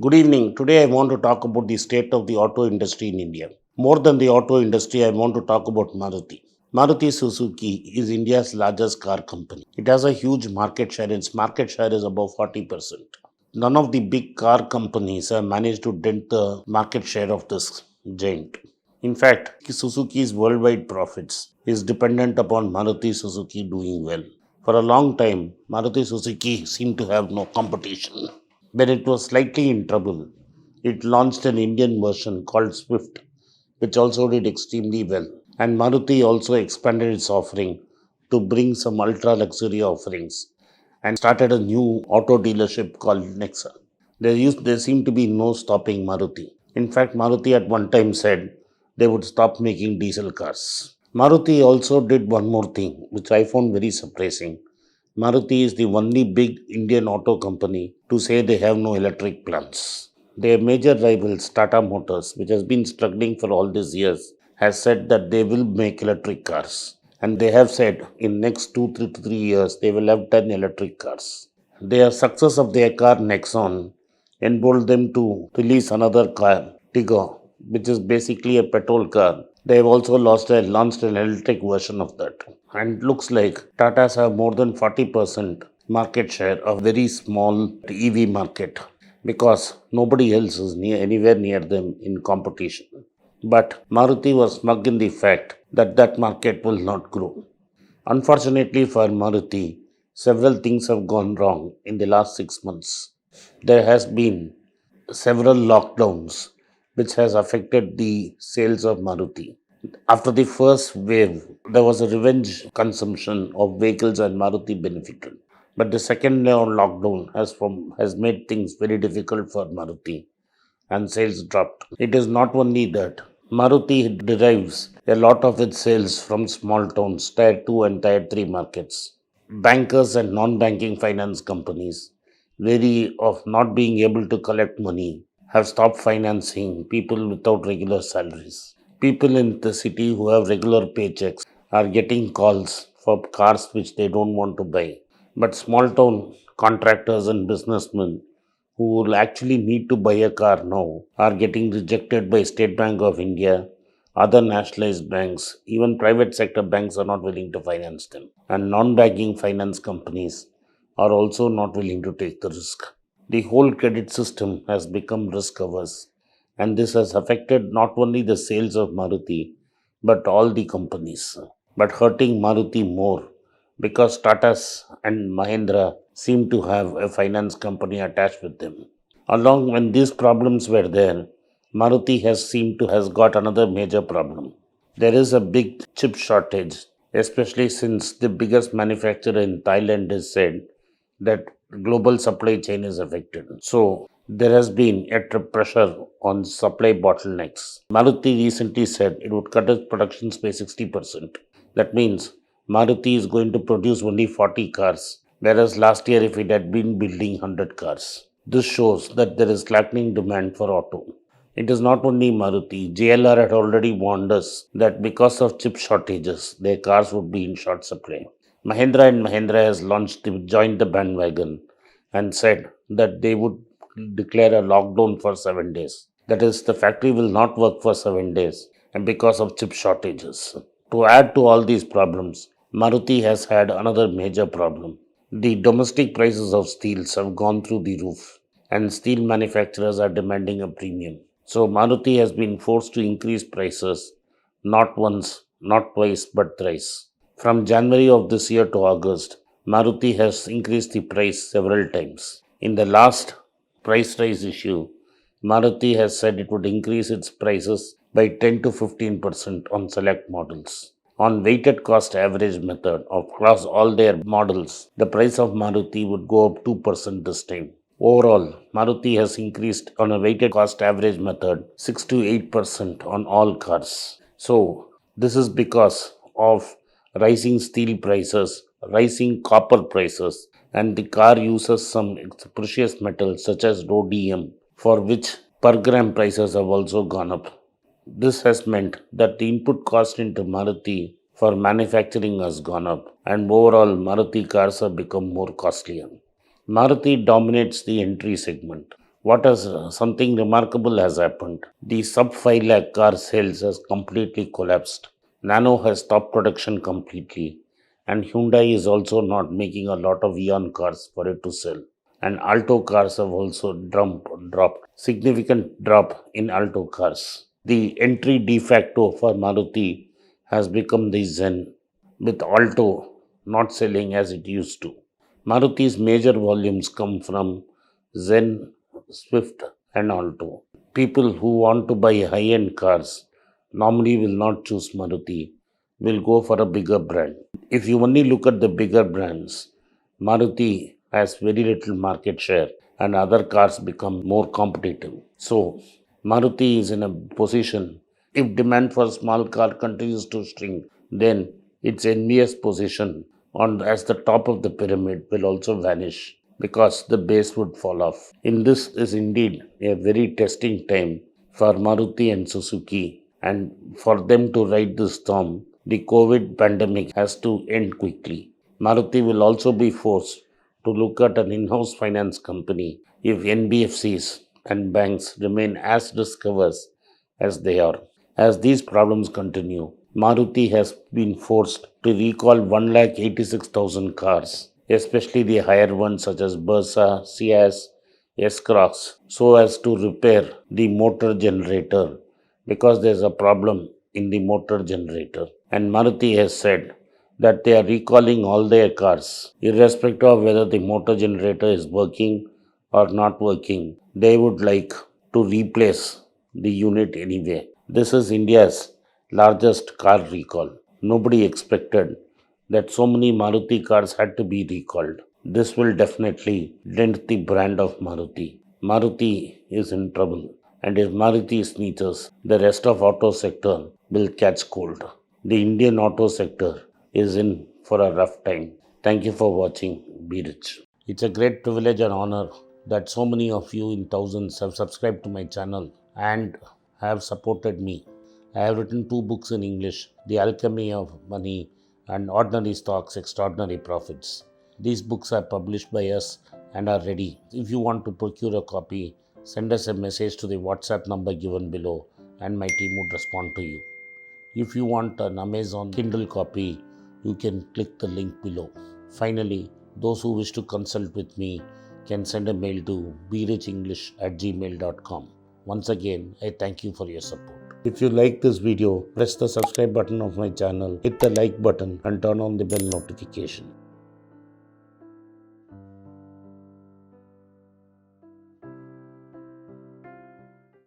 Good evening. Today I want to talk about the state of the auto industry in India. More than the auto industry, I want to talk about Maruti. Maruti Suzuki is India's largest car company. It has a huge market share. Its market share is above 40%. None of the big car companies have managed to dent the market share of this giant. In fact, Suzuki's worldwide profits is dependent upon Maruti Suzuki doing well. For a long time, Maruti Suzuki seemed to have no competition. When it was slightly in trouble, it launched an Indian version called Swift, which also did extremely well. And Maruti also expanded its offering to bring some ultra luxury offerings and started a new auto dealership called Nexa. There seemed to be no stopping Maruti. In fact, Maruti at one time said they would stop making diesel cars. Maruti also did one more thing, which I found very surprising. Maruti is the only big Indian auto company to say they have no electric plants. Their major rivals, Tata Motors, which has been struggling for all these years, has said that they will make electric cars. And they have said in next 2 to 3 years they will have 10 electric cars. Their success of their car Nexon enabled them to release another car, Tiggo, which is basically a petrol car. They have also launched an electric version of that. And it looks like Tatas have more than 40% market share of very small EV market because nobody else is anywhere near them in competition. But Maruti was smug in the fact that that market will not grow. Unfortunately for Maruti, several things have gone wrong in the last 6 months. There has been several lockdowns which has affected the sales of Maruti. After the first wave, there was a revenge consumption of vehicles and Maruti benefited. But the second lockdown has made things very difficult for Maruti and sales dropped. It is not only that Maruti derives a lot of its sales from small towns, tier 2 and tier 3 markets. Bankers and non banking finance companies, wary of not being able to collect money, have stopped financing people without regular salaries. People in the city who have regular paychecks are getting calls for cars which they don't want to buy. But small town contractors and businessmen who will actually need to buy a car now are getting rejected by State Bank of India, other nationalized banks, even private sector banks are not willing to finance them. And non banking finance companies are also not willing to take the risk. The whole credit system has become risk averse, and this has affected not only the sales of Maruti but all the companies, but hurting Maruti more because Tatas and Mahindra seem to have a finance company attached with them. Along when these problems were there, Maruti has got another major problem. There is a big chip shortage, especially since the biggest manufacturer in Thailand has said that global supply chain is affected. So there has been a pressure on supply bottlenecks. Maruti recently said it would cut its productions by 60%. That means Maruti is going to produce only 40 cars, whereas last year if it had been building 100 cars. This shows that there is slackening demand for auto. It is not only Maruti. JLR had already warned us that because of chip shortages, their cars would be in short supply. Mahindra and Mahindra has joined the bandwagon and said that they would declare a lockdown for 7 days. That is, the factory will not work for 7 days and because of chip shortages. To add to all these problems, Maruti has had another major problem. The domestic prices of steels have gone through the roof and steel manufacturers are demanding a premium. So Maruti has been forced to increase prices not once, not twice, but thrice. From January of this year to August, Maruti has increased the price several times. In the last price rise issue, Maruti has said it would increase its prices by 10 to 15% on select models. On weighted cost average method across all their models, the price of Maruti would go up 2% this time. Overall, Maruti has increased on a weighted cost average method 6 to 8% on all cars. So, this is because of rising steel prices, rising copper prices, and the car uses some precious metals such as rhodium, for which per gram prices have also gone up. This has meant that the input cost into Maruti for manufacturing has gone up, and overall, Maruti cars have become more costlier. Maruti dominates the entry segment. What has something remarkable has happened. The sub 5 lakh car sales has completely collapsed. Nano has stopped production completely, and Hyundai is also not making a lot of Eon cars for it to sell. And Alto cars have also dropped. Significant drop in Alto cars. The entry de facto for Maruti has become the Zen, with Alto not selling as it used to. Maruti's major volumes come from Zen, Swift, and Alto. People who want to buy high end cars normally will not choose Maruti, will go for a bigger brand. If you only look at the bigger brands, Maruti has very little market share and other cars become more competitive. So, Maruti is in a position, if demand for small car continues to shrink, then its envious position on as the top of the pyramid will also vanish because the base would fall off. In this is indeed a very testing time for Maruti and Suzuki, and for them to ride the storm, the COVID pandemic has to end quickly. Maruti will also be forced to look at an in house finance company if NBFCs and banks remain as risk averse as they are. As these problems continue, Maruti has been forced to recall 1,86,000 cars, especially the higher ones such as Versa, Ciaz, S-Cross, so as to repair the motor generator because there's a problem in the motor generator. And Maruti has said that they are recalling all their cars, irrespective of whether the motor generator is working or not working. They would like to replace the unit anyway. This is India's largest car recall. Nobody expected that so many Maruti cars had to be recalled. This will definitely dent the brand of Maruti. Maruti is in trouble, and if Maruti sneezes, the rest of auto sector will catch cold. The Indian auto sector is in for a rough time. Thank you for watching. Be rich. It's a great privilege and honor that so many of you in thousands have subscribed to my channel and have supported me. I have written two books in English, The Alchemy of Money and Ordinary Stocks, Extraordinary Profits. These books are published by us and are ready. If you want to procure a copy, send us a message to the WhatsApp number given below and my team would respond to you. If you want an Amazon Kindle copy, you can click the link below. Finally, those who wish to consult with me can send a mail to berichenglish@gmail.com. Once again, I thank you for your support. If you like this video, press the subscribe button of my channel, hit the like button and turn on the bell notification.